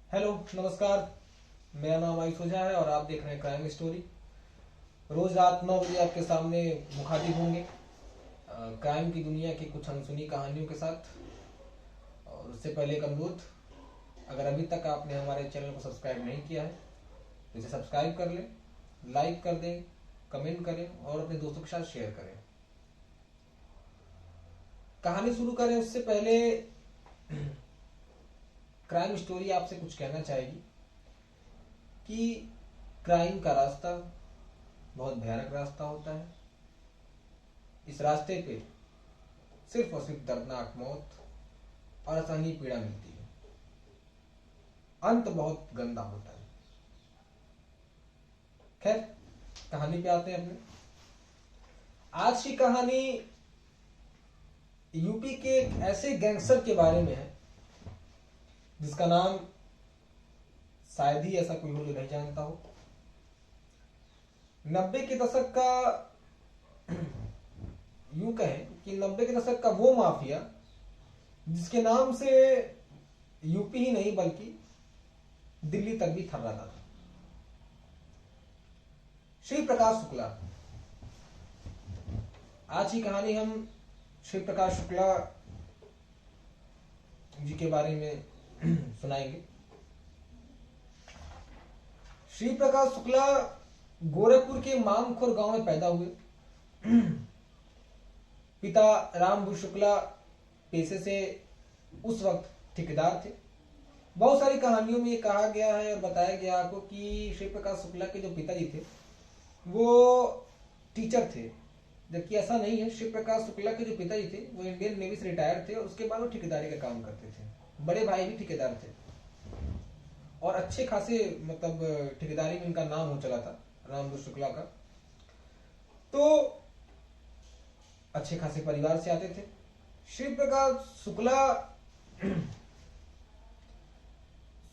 Hello नमस्कार। मेरा नाम आयुष ओझा है और आप देख रहे हैं क्राइम स्टोरी। रोज रात 9 बजे आपके सामने मुखातिब होंगे क्राइम की दुनिया की कुछ अनसुनी कहानियों के साथ। और उससे पहले एक अनुरोध, अगर अभी तक आपने हमारे चैनल को सब्सक्राइब नहीं किया है तो इसे सब्सक्राइब कर लें, लाइक कर दें, कमेंट करें और अपने दोस्तों के साथ शेयर करें। कहानी शुरू करें उससे पहले क्राइम स्टोरी आपसे कुछ कहना चाहेगी कि क्राइम का रास्ता बहुत भयानक रास्ता होता है। इस रास्ते पे सिर्फ और सिर्फ दर्दनाक मौत और असहनीय पीड़ा मिलती है। अंत बहुत गंदा होता है। खैर, कहानी पे आते हैं अपने। आज की कहानी यूपी के एक ऐसे गैंगस्टर के बारे में है जिसका नाम शायद ही ऐसा कोई हो जो नहीं जानता हो। 90 के दशक का यूं कहें कि 90 के दशक का वो माफिया जिसके नाम से यूपी ही नहीं बल्कि दिल्ली तक भी थर्राता था। शिव प्रकाश शुक्ला। आज की कहानी हम शिव प्रकाश शुक्ला जी के बारे में सुनाएंगे। शिव प्रकाश शुक्ला गोरखपुर के मामखोर गांव में पैदा हुए। पिता रामभू शुक्ला पेशे से उस वक्त ठेकेदार थे। बहुत सारी कहानियों में ये कहा गया है और बताया गया आपको कि शिव प्रकाश शुक्ला के जो पिताजी थे वो टीचर थे, जबकि ऐसा नहीं है। शिव प्रकाश शुक्ला के जो पिताजी थे वो इंडियन नेवी से रिटायर थे और उसके बाद वो ठेकेदारी का काम करते थे। बड़े भाई भी ठेकेदार थे और अच्छे खासे मतलब ठेकेदारी में इनका नाम हो चला था रामभू शुक्ला का। तो अच्छे खासे परिवार से आते थे। शिव प्रकाश शुक्ला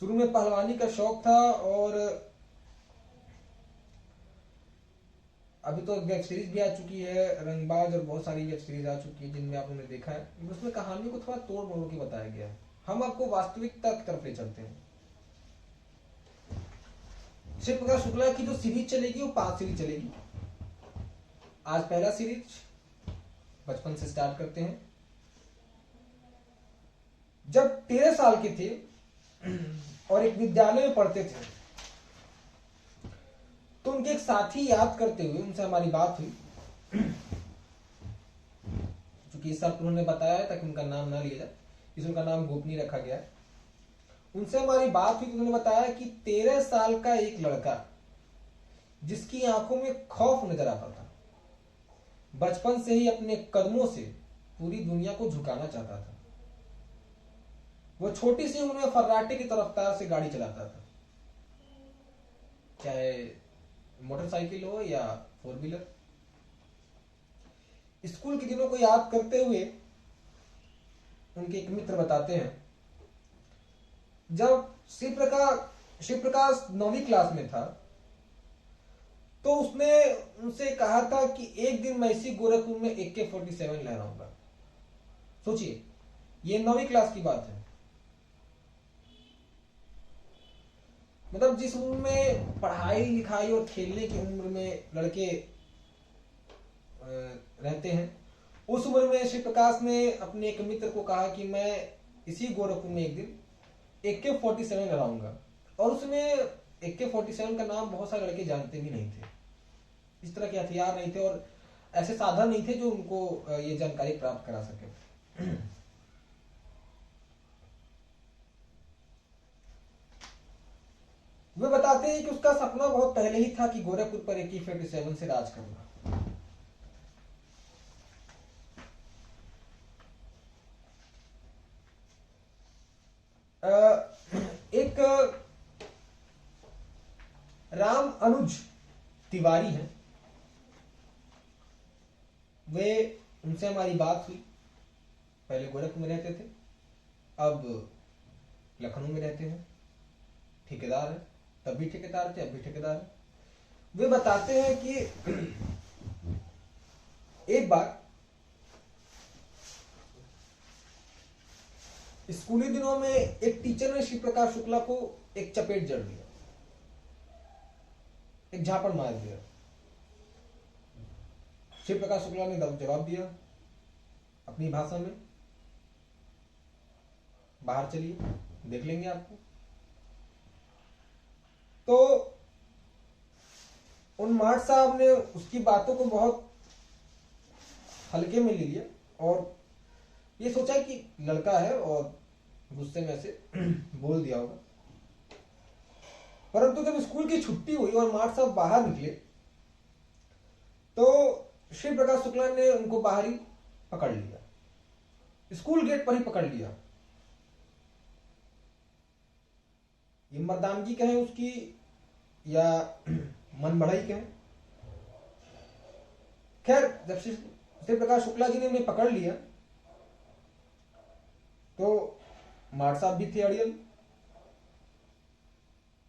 शुरू में पहलवानी का शौक था और अभी तो वेब सीरीज भी आ चुकी है रंगबाज, और बहुत सारी वेब सीरीज आ चुकी है जिनमें आपने देखा है। उसमें कहानी को थोड़ा तोड़ मोड़ के बताया गया है। हम आपको वास्तविकता की तरफ ले चलते हैं। शिव प्रकाश शुक्ला की जो सीरीज चलेगी वो 5 सीरीज चलेगी। आज पहला सीरीज बचपन से स्टार्ट करते हैं। जब 13 साल के थे और एक विद्यालय में पढ़ते थे तो उनके एक साथी याद करते हुए उनसे हमारी बात हुई। चूंकि इस सब उन्होंने बताया है ताकि उनका नाम ना लिया जाए, इसलिए उनका नाम गोपनीय रखा गया है। उनसे हमारी बात हुई तो उन्होंने बताया कि 13 साल का एक लड़का जिसकी आंखों में खौफ नजर आता था, बचपन से ही अपने कदमों से पूरी दुनिया को झुकाना चाहता था। वो छोटी सी उम्र में फर्राटे की रफ्तार से गाड़ी चलाता था, चाहे मोटरसाइकिल हो या 4 व्हीलर। स्कूल के दिनों को याद करते हुए उनके एक मित्र बताते हैं, जब शिव प्रकाश 9वीं क्लास में था तो उसने उनसे कहा था कि एक दिन मैं इसी गोरखपुर में AK-47 लहराऊंगा। सोचिए, ये 9वीं क्लास की बात है। मतलब जिस उम्र में पढ़ाई लिखाई और खेलने की उम्र में लड़के रहते हैं, उस उम्र में शिव प्रकाश ने अपने एक मित्र को कहा कि मैं इसी गोरखपुर में एक दिन AK-47 लहराऊंगा। और उसमें AK-47 का नाम बहुत सारे लड़के जानते भी नहीं थे। इस तरह के हथियार नहीं थे और ऐसे साधन नहीं थे जो उनको ये जानकारी प्राप्त करा सके। वे बताते हैं कि उसका सपना बहुत पहले ही था कि गोरखपुर पर AK-47 से राज करना। एक राम अनुज तिवारी हैं, वे उनसे हमारी बात हुई। पहले गोरखपुर में रहते थे, अब लखनऊ में रहते हैं। ठेकेदार है, तब भी ठेकेदार थे, अब भी ठेकेदार है। वे बताते हैं कि एक बार स्कूली दिनों में एक टीचर ने शिव प्रकाश शुक्ला को एक चपेट जड़ दिया, एक झापड़ मार दिया। शिव प्रकाश शुक्ला ने जवाब दिया अपनी भाषा में, बाहर चलिए देख लेंगे आपको। तो उन मार्ट साहब ने उसकी बातों को बहुत हल्के में ले लिया और ये सोचा कि लड़का है और गुस्से में से बोल दिया होगा। परंतु जब स्कूल की छुट्टी हुई और मार्ट साहब बाहर निकले तो शिव प्रकाश शुक्ला ने उनको बाहर ही पकड़ लिया, स्कूल गेट पर ही पकड़ लिया। ये मर्दानगी कहें उसकी या मन बढ़ाई कहें, खैर जब शिव प्रकाश शुक्ला जी ने उन्हें पकड़ लिया तो मार्ट साहब भी थे अड़ियल,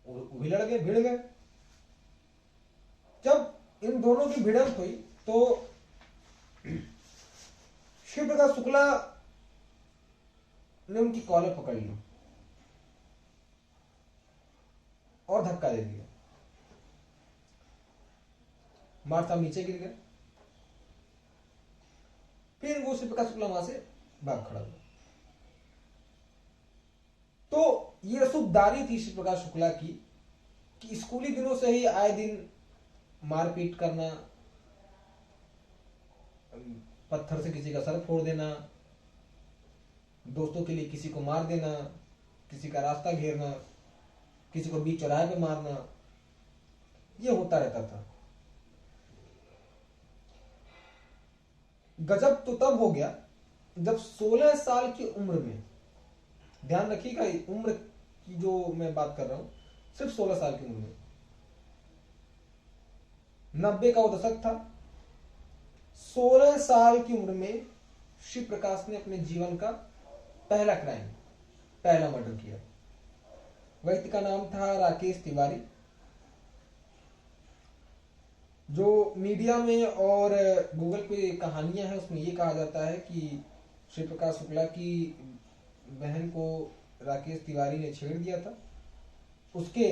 वो भी लड़ गए, भिड़ गए। जब इन दोनों की भिड़ंत हुई तो शिव प्रकाश शुक्ला ने उनकी कॉलर पकड़ ली और धक्का दे दिया। मार्ट साहब नीचे गिर गए। फिर वो शिव प्रकाश शुक्ला वहां से भाग खड़ा हुआ। तो ये रसूखदारी थी शिव प्रकाश शुक्ला की कि स्कूली दिनों से ही आए दिन मारपीट करना, पत्थर से किसी का सर फोड़ देना, दोस्तों के लिए किसी को मार देना, किसी का रास्ता घेरना, किसी को बीच चौराहे पे मारना, ये होता रहता था। गजब तो तब हो गया जब 16 साल की उम्र में, ध्यान रखिएगा उम्र की जो मैं बात कर रहा हूं, सिर्फ 16 साल की उम्र में, 90 का वो दशक था, 16 साल की उम्र में शिव प्रकाश ने अपने जीवन का पहला क्राइम, पहला मर्डर किया। व्यक्ति का नाम था राकेश तिवारी। जो मीडिया में और गूगल पे कहानियां हैं उसमें ये कहा जाता है कि शिव प्रकाश शुक्ला की बहन को राकेश तिवारी ने छेड़ दिया था, उसके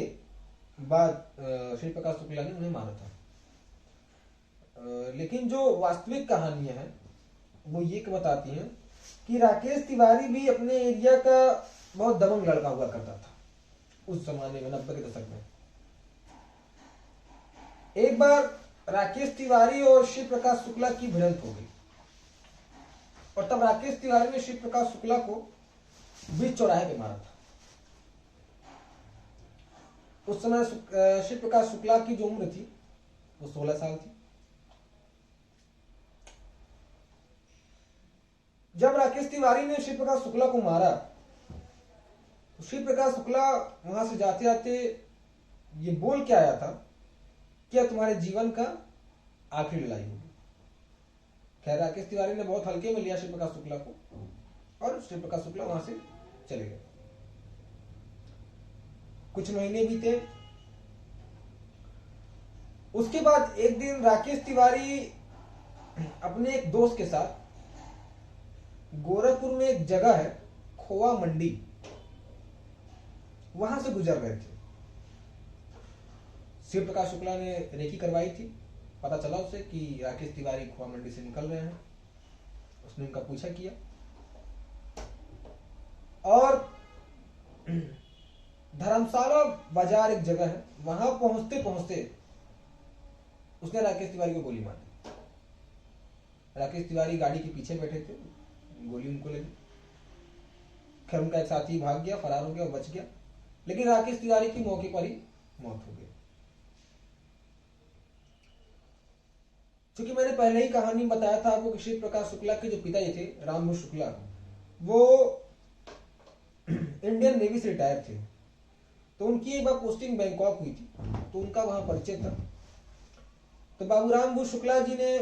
बाद शिव प्रकाश शुक्ला ने उन्हें मारा था। लेकिन जो वास्तविक कहानियां हैं वो ये बताती हैं कि राकेश तिवारी भी अपने एरिया का बहुत दबंग लड़का हुआ करता था उस जमाने में, 90 के दशक में। एक बार राकेश तिवारी और शिव प्रकाश शुक्ला की भिड़ंत हो गई और तब राकेश तिवारी ने शिव प्रकाश शुक्ला को बीच चौराहे पे मारा था। उस समय शिव प्रकाश शुक्ला की जो उम्र थी वो 16 साल थी। जब राकेश तिवारी ने शिव प्रकाश शुक्ला को मारा तो शिव प्रकाश शुक्ला वहां से जाते जाते ये बोल के आया था क्या तुम्हारे जीवन का आखिरी लड़ाई होगी। खैर राकेश तिवारी ने बहुत हल्के में लिया शिव प्रकाश शुक्ला को और शिव प्रकाश शुक्ला वहां से चले गए। कुछ महीने बीते। उसके बाद एक दिन राकेश तिवारी अपने एक दोस्त के साथ गोरखपुर में एक जगह है खोआ मंडी, वहां से गुजर रहे थे। शिव प्रकाश शुक्ला ने रेकी करवाई थी, पता चला उसे कि राकेश तिवारी खोआ मंडी से निकल रहे हैं। उसने उनका पूछा किया और धर्मशाला बाजार एक जगह है, वहां पहुंचते पहुंचते उसने राकेश तिवारी को गोली मार दी। राकेश तिवारी गाड़ी के पीछे बैठे थे, गोली उनको लगी। खैर उनका एक साथी भाग गया, फरार हो गया और बच गया, लेकिन राकेश तिवारी की मौके पर ही मौत हो गई। क्योंकि मैंने पहले ही कहानी बताया था आपको कि शिव प्रकाश शुक्ला के जो पिताजी थे रामभूष शुक्ला, वो इंडियन नेवी से रिटायर थे। तो उनकी एक बार पोस्टिंग बैंकॉक हुई थी, तो उनका वहां परिचय था। तो बाबू रामभूष शुक्ला जी ने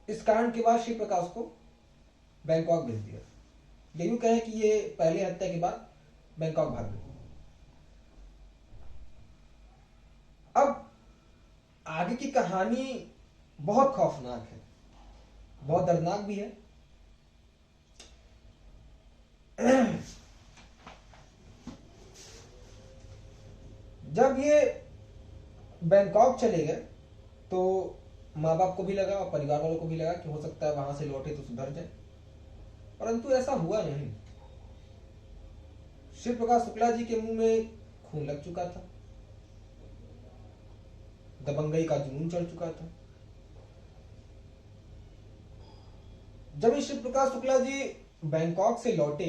इस कांड के बाद शिव प्रकाश को बैंकॉक भेज दिया। ये यूं कहें कि ये पहले हत्या के बाद बैंकॉक भाग गए। अब आगे की कहानी बहुत खौफनाक है, बहुत दर्दनाक भी है। जब ये बैंकॉक चले गए तो माँ बाप को भी लगा और परिवार वालों को भी लगा कि हो सकता है वहां से लौटे तो सुधर जाए, परंतु ऐसा हुआ नहीं। शिव प्रकाश शुक्ला जी के मुंह में खून लग चुका था, दबंगई का जुनून चढ़ चुका था। जब ये शिव प्रकाश शुक्ला जी बैंकॉक से लौटे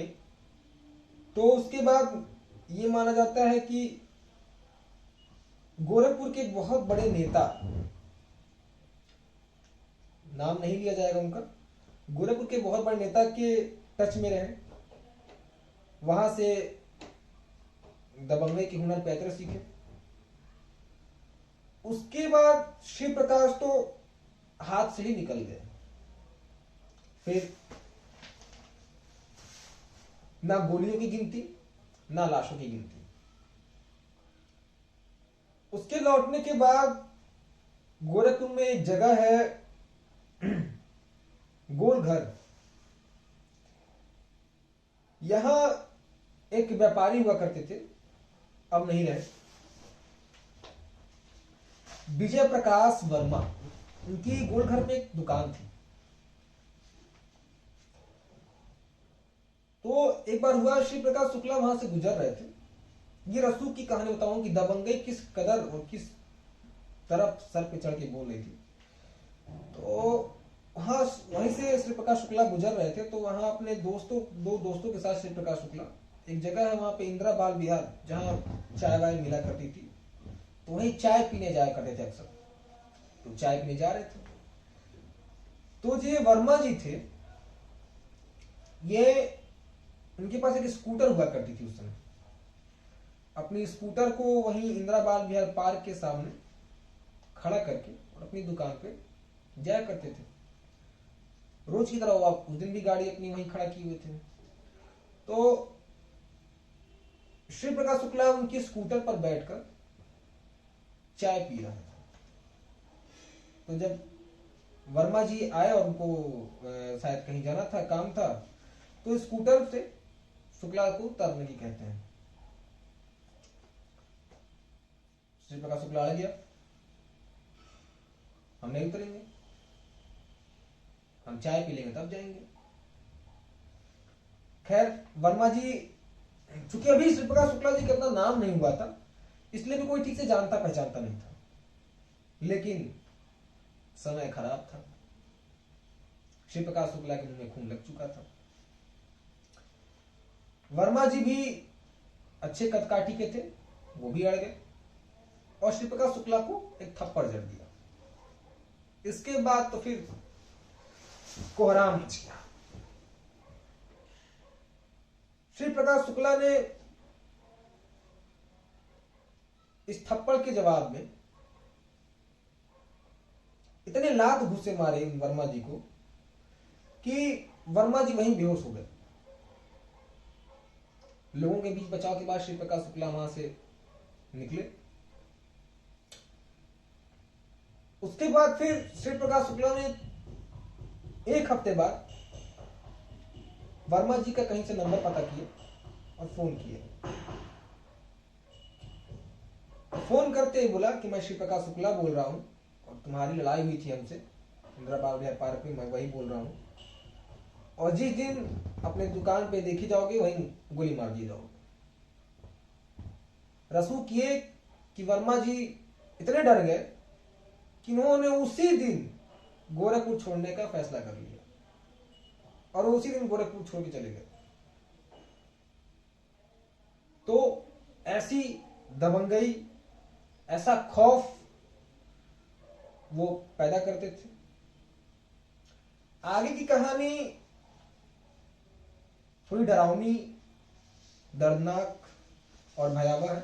तो उसके बाद ये माना जाता है कि गोरखपुर के एक बहुत बड़े नेता, नाम नहीं लिया जाएगा उनका, गोरखपुर के बहुत बड़े नेता के टच में रहे, वहां से दबंगई के हुनर पैतरे सीखे। उसके बाद शिव प्रकाश तो हाथ से ही निकल गए। फिर ना गोलियों की गिनती, ना लाशों की गिनती। उसके लौटने के बाद गोरखपुर में एक जगह है गोलघर, यहां एक व्यापारी हुआ करते थे, अब नहीं रहे, विजय प्रकाश वर्मा। उनकी गोलघर में एक दुकान थी। तो एक बार हुआ शिव प्रकाश शुक्ला वहां से गुजर रहे थे। ये रसूख की कहानी बताऊं कि दबंगई किस कदर और किस तरफ सर पे चढ़ के बोल रही थी। तो वहां वहीं से श्री प्रकाश शुक्ला गुजर रहे थे, तो वहां अपने दो दोस्तों के साथ श्री प्रकाश शुक्ला, एक जगह है वहां पे इंदिरा बाल विहार, जहां चाय वाय मिला करती थी, तो वहीं चाय पीने जाया करते थे अक्सर। तो चाय पीने जा रहे थे तो जो वर्मा जी थे, ये उनके पास एक स्कूटर हुआ करती थी उस समय। अपनी स्कूटर को वहीं इंदिरा बाल विहार पार्क के सामने खड़ा करके और अपनी दुकान पे जाया करते थे रोज की तरह। वो उस दिन भी गाड़ी अपनी वहीं खड़ा किए हुए थे। तो श्री प्रकाश शुक्ला उनकी स्कूटर पर बैठकर चाय पी रहा था। तो जब वर्मा जी आए और उनको शायद कहीं जाना था, काम था, तो स्कूटर से शुक्ला को उतरने की कहते हैं। श्री प्रकाश शुक्ला आ गया, हम नहीं उतरेंगे, हम चाय पी लेंगे तब जाएंगे। खैर वर्मा जी, चूंकि अभी श्री प्रकाश शुक्ला जी का इतना नाम नहीं हुआ था, इसलिए भी कोई ठीक से जानता पहचानता नहीं था। लेकिन समय खराब था, श्री प्रकाश शुक्ला के मुंह में खून लग चुका था। वर्मा जी भी अच्छे कदकाठी के थे, वो भी अड़ गए और श्री प्रकाश शुक्ला को एक थप्पड़ जड़ दिया। इसके बाद तो फिर कोहराम मच गया। श्री प्रकाश शुक्ला ने इस थप्पड़ के जवाब में इतने लात घुसे मारे वर्मा जी को कि वर्मा जी वहीं बेहोश हो गए। लोगों के बीच बचाव के बाद श्री प्रकाश शुक्ला वहां से निकले। उसके बाद फिर श्री प्रकाश शुक्ला ने एक हफ्ते बाद वर्मा जी का कहीं से नंबर पता किए और फोन किया। फोन करते ही बोला कि मैं श्री प्रकाश शुक्ला बोल रहा हूं और तुम्हारी लड़ाई हुई थी हमसे इंदिरा बाल विहार पार्क में, मैं वही बोल रहा हूं, और जिस दिन अपने दुकान पे देखी जाओगे वहीं गोली मार दी जाओगे। रसूख ये कि वर्मा जी इतने डर गए कि उन्होंने उसी दिन गोरखपुर छोड़ने का फैसला कर लिया और उसी दिन गोरखपुर छोड़ के चले गए। तो ऐसी दबंगई, ऐसा खौफ वो पैदा करते थे। आगे की कहानी थोड़ी डरावनी, दर्दनाक और भयावह है।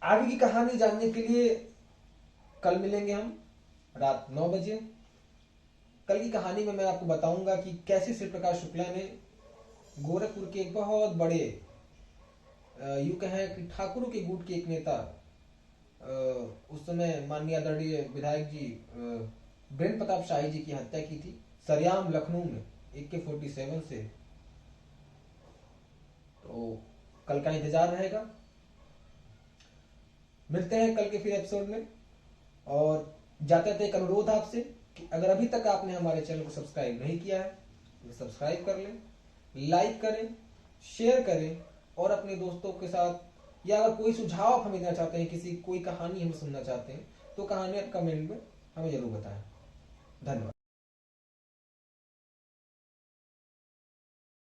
आगे की कहानी जानने के लिए कल मिलेंगे हम रात 9 बजे। कल की कहानी में मैं आपको बताऊंगा कि कैसे श्री प्रकाश शुक्ला ने गोरखपुर के एक बहुत बड़े, यूं कहें कि ठाकुरों के गुट के एक नेता, उस समय माननीय आदरणीय विधायक जी ब्रह्म प्रताप शाही जी की हत्या की थी सरियाम लखनऊ में AK-47 से। तो कल का इंतजार रहेगा। मिलते हैं कल के फिर एपिसोड में। और जाते थे एक अनुरोध आपसे कि अगर अभी तक आपने हमारे चैनल को सब्सक्राइब नहीं किया है तो सब्सक्राइब कर लें, लाइक करें, शेयर करें और अपने दोस्तों के साथ, या अगर कोई सुझाव आप हमें देना चाहते हैं, कोई कहानी हम सुनना चाहते हैं तो कहानी कमेंट में हमें जरूर बताएं। धन्यवाद।